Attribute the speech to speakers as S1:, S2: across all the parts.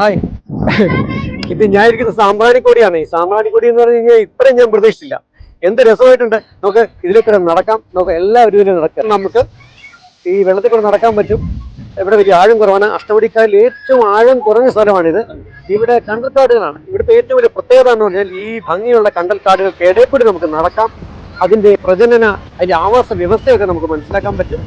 S1: Hi, ഇത് ഞാൻ ഇരിക്കുന്ന സാമ്പ്രാണിക്കൊടിയാണ്. ഈ സാമ്പ്രാണിക്കൊടി എന്ന് പറഞ്ഞു കഴിഞ്ഞാൽ ഇത്രയും ഞാൻ പ്രതീക്ഷിച്ചില്ല. എന്ത് രസമായിട്ടുണ്ട്. നമുക്ക് ഇതിലേക്കൂടെ നടക്കാം. നമുക്ക് എല്ലാവരും ഇതിൽ നടക്കാം. നമുക്ക് ഈ വെള്ളത്തിൽ കൂടെ നടക്കാൻ പറ്റും. ഇവിടെ വലിയ ആഴം കുറവാണ്. അഷ്ടമുടിക്കായലിൽ ഏറ്റവും ആഴം കുറഞ്ഞ സ്ഥലമാണിത്. ഇവിടെ കണ്ടൽക്കാടുകളാണ്. ഇവിടുത്തെ ഏറ്റവും വലിയ പ്രത്യേകത എന്ന് പറഞ്ഞാൽ ഈ ഭംഗിയുള്ള കണ്ടൽക്കാടുകൾക്ക് ഇടയിൽ കൂടി നമുക്ക് നടക്കാം. അതിൻ്റെ പ്രജനന, അതിൻ്റെ ആവാസ വ്യവസ്ഥയൊക്കെ നമുക്ക് മനസ്സിലാക്കാൻ പറ്റും.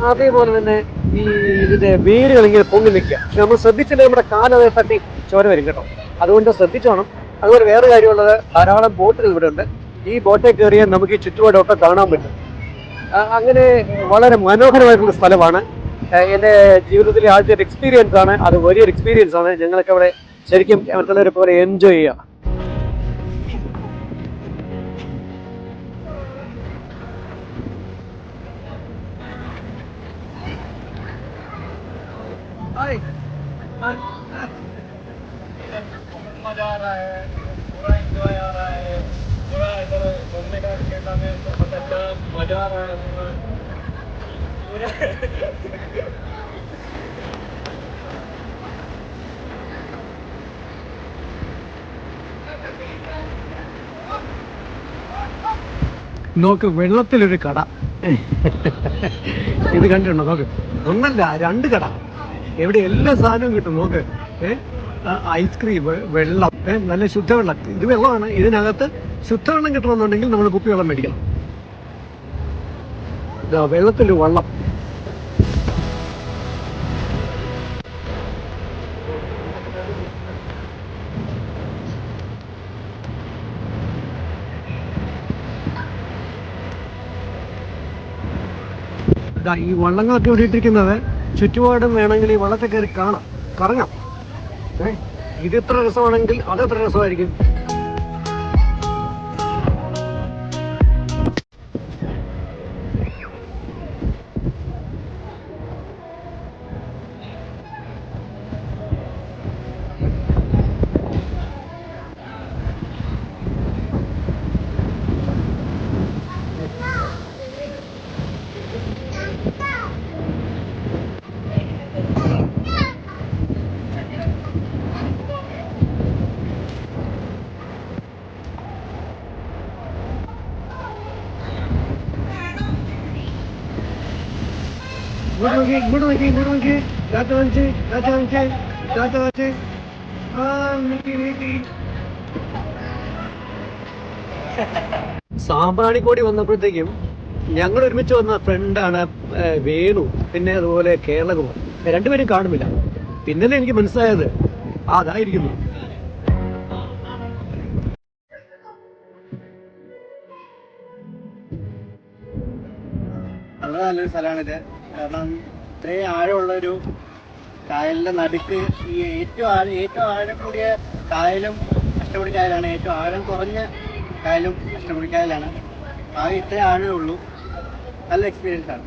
S1: അതേപോലെ തന്നെ ഈ ഇതിന്റെ വേരുകൾ ഇങ്ങനെ പൊങ്ങി നിൽക്കുക. നമ്മൾ ശ്രദ്ധിച്ചില്ല, നമ്മുടെ കാലതെ തട്ടി ചോര വരും കേട്ടോ. അതുകൊണ്ട് ശ്രദ്ധിച്ചോണം. അതുപോലെ വേറെ കാര്യമുള്ളത്, ധാരാളം ബോട്ടുകൾ ഇവിടെ ഉണ്ട്. ഈ ബോട്ടിൽ കയറിയാൽ നമുക്ക് ഈ ചുറ്റുപാടൊക്കെ കാണാൻ പറ്റും. അങ്ങനെ വളരെ മനോഹരമായിട്ടുള്ള സ്ഥലമാണ്. എൻ്റെ ജീവിതത്തിലെ ആദ്യത്തെ ഒരു എക്സ്പീരിയൻസ് ആണ്. അത് വലിയൊരു എക്സ്പീരിയൻസ് ആണ്. ഞങ്ങളൊക്കെ അവിടെ ശരിക്കും മറ്റുള്ളവരെ പോലെ എൻജോയ് ചെയ്യുക. मजा आ रहा है, पूरा एंजॉय आ रहा है, पूरा इधर घूमने का खेलना में तो बहुत अच्छा मजा आ रहा है पूरा। നോക്ക്, വെള്ളത്തിലൊരു കട. ഇത് കണ്ടിട്ടുണ്ടോ? നോക്ക്, ഒന്നല്ല രണ്ട് കട. എവിടെ എല്ലാ സാധനവും കിട്ടും. നോക്ക്, ഐസ്ക്രീം, വെള്ളം, നല്ല ശുദ്ധവെള്ളം. ഇത് വെള്ളമാണ്. ഇതിനകത്ത് ശുദ്ധവെള്ളം കിട്ടണമെന്നുണ്ടെങ്കിൽ നമ്മൾ കുപ്പിവെള്ളം മേടിക്കണം. വെള്ളത്തിൽ വെള്ളം. ഈ വള്ളങ്ങളൊക്കെ ഇവിടെ ഇട്ടിരിക്കുന്നത് ചുറ്റുപാടും വേണമെങ്കിൽ ഈ വള്ളത്തെ കയറി കാണാം, കറങ്ങാം. ഇത് എത്ര രസമാണെങ്കിൽ അതെത്ര രസമായിരിക്കും. സാമ്പ്രാണിക്കോടി വന്നപ്പോഴത്തേക്കും ഞങ്ങൾ ഒരുമിച്ച് വന്ന ഫ്രണ്ടാണ് വേണു, പിന്നെ അതുപോലെ കേരളകുമാർ. രണ്ടുപേരും കാണുന്നില്ല. പിന്നല്ലേ എനിക്ക് മനസ്സിലായത് അതായിരിക്കുന്നു.
S2: വളരെ നല്ലൊരു സ്ഥലമാണിത്. കാരണം ഇത്രയും ആഴമുള്ളൊരു കായലിൻ്റെ നടുക്ക് ഈ ഏറ്റവും ആഴം കൂടിയ കായലും അഷ്ടമുടിക്കായലാണ്. ഏറ്റവും ആഴം കുറഞ്ഞ കായലും അഷ്ടമുടിക്കായലാണ്. ആകെ ഇത്രയും ആഴമേ ഉള്ളൂ. നല്ല എക്സ്പീരിയൻസ് ആണ്.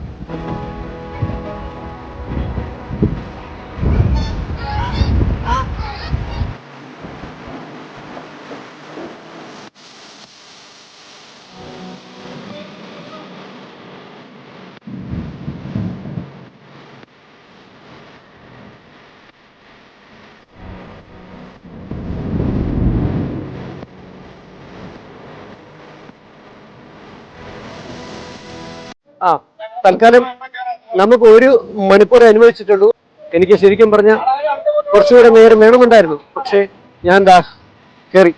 S1: തൽക്കാലം നമുക്ക് 1 മണിക്കൂർ അനുവദിച്ചിട്ടുള്ളൂ. എനിക്ക് ശരിക്കും പറഞ്ഞ കുറച്ചുകൂടെ നേരം വേണമെന്നുണ്ടായിരുന്നു. പക്ഷേ ഞാൻ കയറി,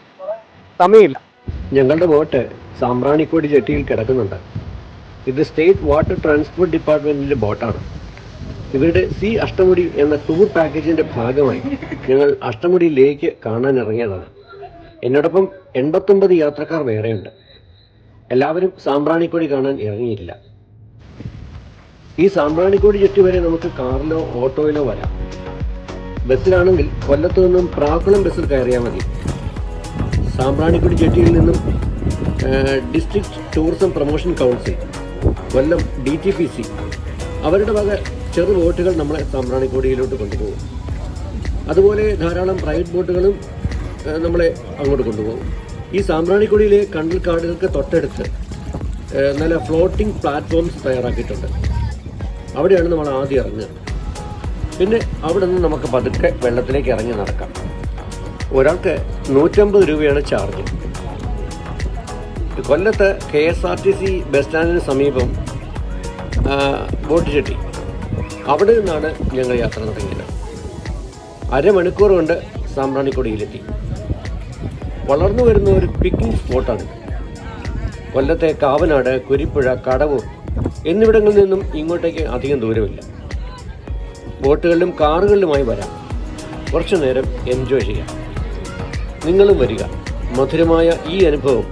S1: സമയമില്ല. ഞങ്ങളുടെ ബോട്ട് സാമ്പ്രാണിക്കോടി ജെട്ടിയിൽ കിടക്കുന്നുണ്ട്. ഇത് സ്റ്റേറ്റ് വാട്ടർ ട്രാൻസ്പോർട്ട് ഡിപ്പാർട്ട്മെന്റിന്റെ ബോട്ടാണ്. ഇവരുടെ സി അഷ്ടമുടി എന്ന ടൂർ പാക്കേജിന്റെ ഭാഗമായി ഞങ്ങൾ അഷ്ടമുടി ലേക്ക് കാണാൻ ഇറങ്ങിയതാണ്. എന്നോടൊപ്പം 89 യാത്രക്കാർ വേറെയുണ്ട്. എല്ലാവരും സാമ്പ്രാണിക്കോടി കാണാൻ ഇറങ്ങിയില്ല. ഈ സാമ്പ്രാണിക്കോടി ജെട്ടി വരെ നമുക്ക് കാറിലോ ഓട്ടോയിലോ വരാം. ബസ്സിലാണെങ്കിൽ കൊല്ലത്തു നിന്നും പ്രാക്കുളം ബസ്സിൽ കയറിയാൽ മതി. സാമ്പ്രാണിക്കോടി ജെട്ടിയിൽ നിന്നും ഡിസ്ട്രിക്ട് ടൂറിസം പ്രൊമോഷൻ കൗൺസിൽ, കൊല്ലം DTPC അവരുടെ വക ചെറു ബോട്ടുകൾ നമ്മളെ സാമ്പ്രാണിക്കോടിയിലോട്ട് കൊണ്ടുപോകും. അതുപോലെ ധാരാളം പ്രൈവറ്റ് ബോട്ടുകളും നമ്മളെ അങ്ങോട്ട് കൊണ്ടുപോകും. ഈ സാമ്പ്രാണിക്കോടിയിലെ കണ്ടൽക്കാടുകൾക്ക് തൊട്ടടുത്ത് നല്ല ഫ്ലോട്ടിംഗ് പ്ലാറ്റ്ഫോംസ് തയ്യാറാക്കിയിട്ടുണ്ട്. അവിടെയാണ് നമ്മൾ ആദ്യം ഇറങ്ങുക. പിന്നെ അവിടെ നിന്ന് നമുക്ക് പതുക്കെ വെള്ളത്തിലേക്ക് ഇറങ്ങി നടക്കാം. ഒരാൾക്ക് 150 രൂപയാണ് ചാർജ്. കൊല്ലത്ത് KSRTC ബസ് സ്റ്റാൻഡിന് സമീപം ബോട്ട് ചെട്ടി, അവിടെ നിന്നാണ് ഞങ്ങൾ യാത്ര തുടങ്ങിയത്. അരമണിക്കൂർ കൊണ്ട് സാമ്പ്രാണിക്കൊടിയിലെത്തി. വളർന്നു വരുന്ന ഒരു പിക്നിക് സ്പോട്ടാണ്. കൊല്ലത്തെ കാവനാട്, കുരിപ്പുഴ, കടവൂർ എന്നിവിടങ്ങളിൽ നിന്നും ഇങ്ങോട്ടേക്ക് അധികം ദൂരമില്ല. ബോട്ടുകളിലും കാറുകളിലുമായി വരാം. കുറച്ചു നേരം എൻജോയ് ചെയ്യാം. നിങ്ങളും വരിക. മധുരമായ ഈ അനുഭവം